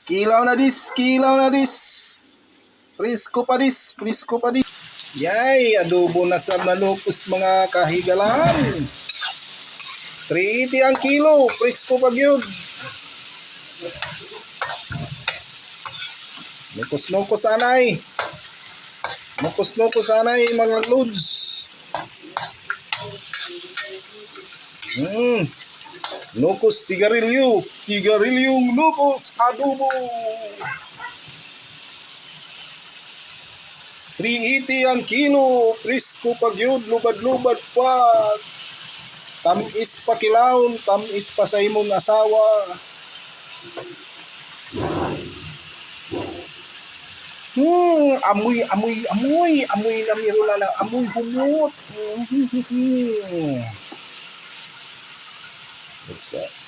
Kilaw na dis, kilaw na dis. Presko pa dis, presko pa dis. Yay, adobo na sa manupos mga kahigalan. 380 ang kilo, presko pa gyud. Nukos-nukos anay. Nukos-nukos anay mga loads. Nukos sigarilyo. Sigarilyong nukos adobo. 380 ang kilo. Presko pa gyud, lubad-lubad pa. Tamis pa kilawon, tamis pa sa imong asawa. Amoy na miro na lang, amoy humot. What's that?